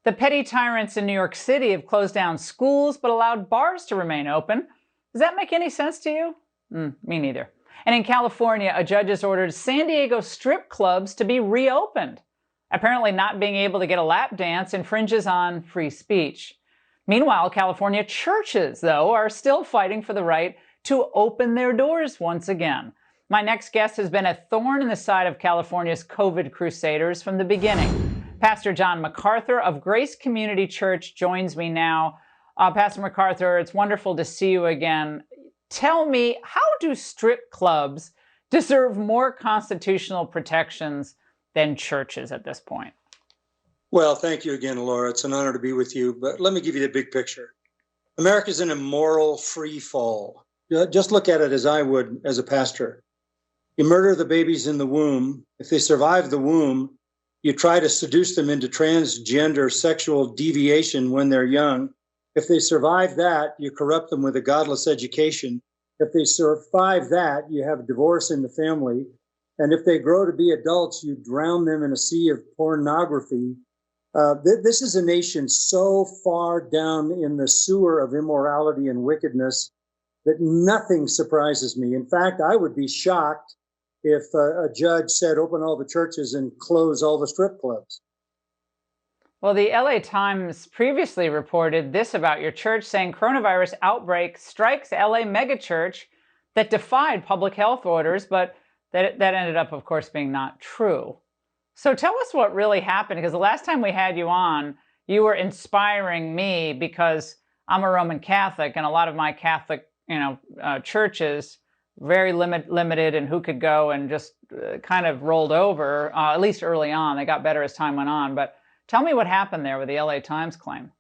The petty tyrants in New York City have closed down schools but allowed bars to remain open. Does that make any sense to you? Me neither. And in California, a judge has ordered San Diego strip clubs to be reopened. Apparently, not being able to get a lap dance infringes on free speech. Meanwhile, California churches, though, are still fighting for the right to open their doors once again. My next guest has been a thorn in the side of California's COVID crusaders from the beginning. Pastor John MacArthur of Grace Community Church joins me now. Pastor MacArthur, it's wonderful to see you again. Tell me, how do strip clubs deserve more constitutional protections than churches at this point? Well, thank you again, Laura. It's an honor to be with you. But let me give you the big picture. America's in a moral free fall. Just look at it as I would as a pastor. You murder the babies in the womb. If they survive the womb, you try to seduce them into transgender sexual deviation when they're young. If they survive that, you corrupt them with a godless education. If they survive that, you have divorce in the family. And if they grow to be adults, you drown them in a sea of pornography. This is a nation so far down in the sewer of immorality and wickedness that nothing surprises me. In fact, I would be shocked if a judge said, open all the churches and close all the strip clubs. Well, the LA Times previously reported this about your church, saying coronavirus outbreak strikes LA megachurch that defied public health orders, but that ended up, of course, being not true. So tell us what really happened, because the last time we had you on, you were inspiring me because I'm a Roman Catholic, and a lot of my Catholic, churches very limited in who could go, and just kind of rolled over, at least early on. They got better as time went on. But tell me what happened there with the LA Times claim.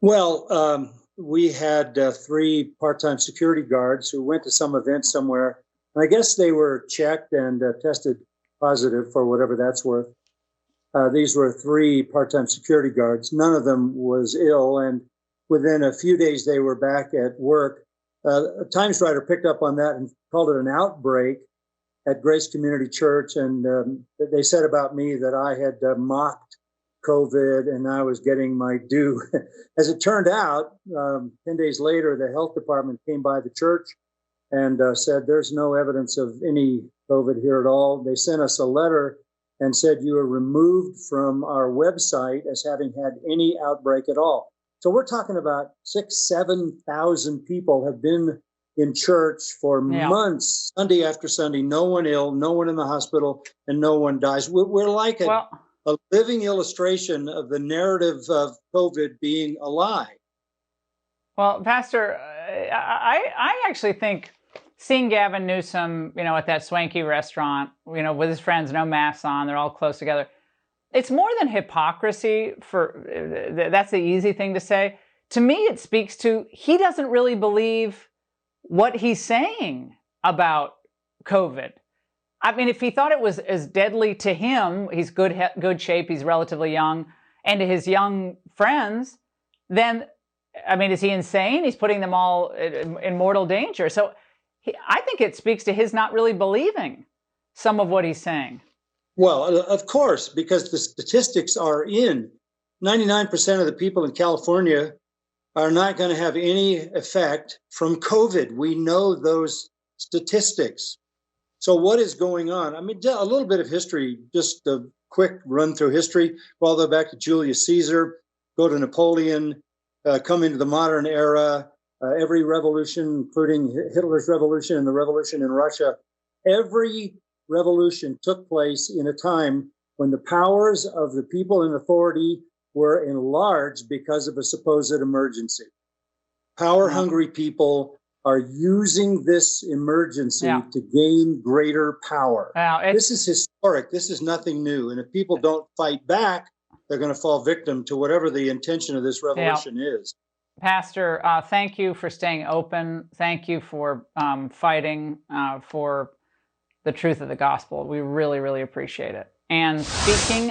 Well, we had 3 part-time security guards who went to some event somewhere. And I guess they were checked and tested positive for whatever that's worth. These were 3 part-time security guards. None of them was ill. And within a few days, they were back at work. A Times writer picked up on that and called it an outbreak at Grace Community Church. And they said about me that I had mocked COVID and I was getting my due. As it turned out, 10 days later, the health department came by the church and said, there's no evidence of any COVID here at all. They sent us a letter and said, you are removed from our website as having had any outbreak at all. So we're talking about 6,000-7,000 people have been in church for months, Sunday after Sunday, no one ill, no one in the hospital, and no one dies. We're like a living illustration of the narrative of COVID being a lie. Well, Pastor, I actually think seeing Gavin Newsom, at that swanky restaurant, with his friends, no masks on, they're all close together. It's more than hypocrisy. That's the easy thing to say. To me, it speaks to he doesn't really believe what he's saying about COVID. I mean, if he thought it was as deadly to him, he's good shape, he's relatively young, and to his young friends, then, is he insane? He's putting them all in mortal danger. So I think it speaks to his not really believing some of what he's saying. Well, of course, because the statistics are in. 99% of the people in California are not going to have any effect from COVID. We know those statistics. So what is going on? A little bit of history, just a quick run through history, all the way back to Julius Caesar, go to Napoleon, come into the modern era, every revolution, including Hitler's revolution and the revolution in Russia, every revolution took place in a time when the powers of the people in authority were enlarged because of a supposed emergency. Power-hungry people are using this emergency to gain greater power. This is historic. This is nothing new. And if people don't fight back, they're going to fall victim to whatever the intention of this revolution is. Pastor, thank you for staying open. Thank you for fighting for the truth of the gospel. We really, really appreciate it. And speaking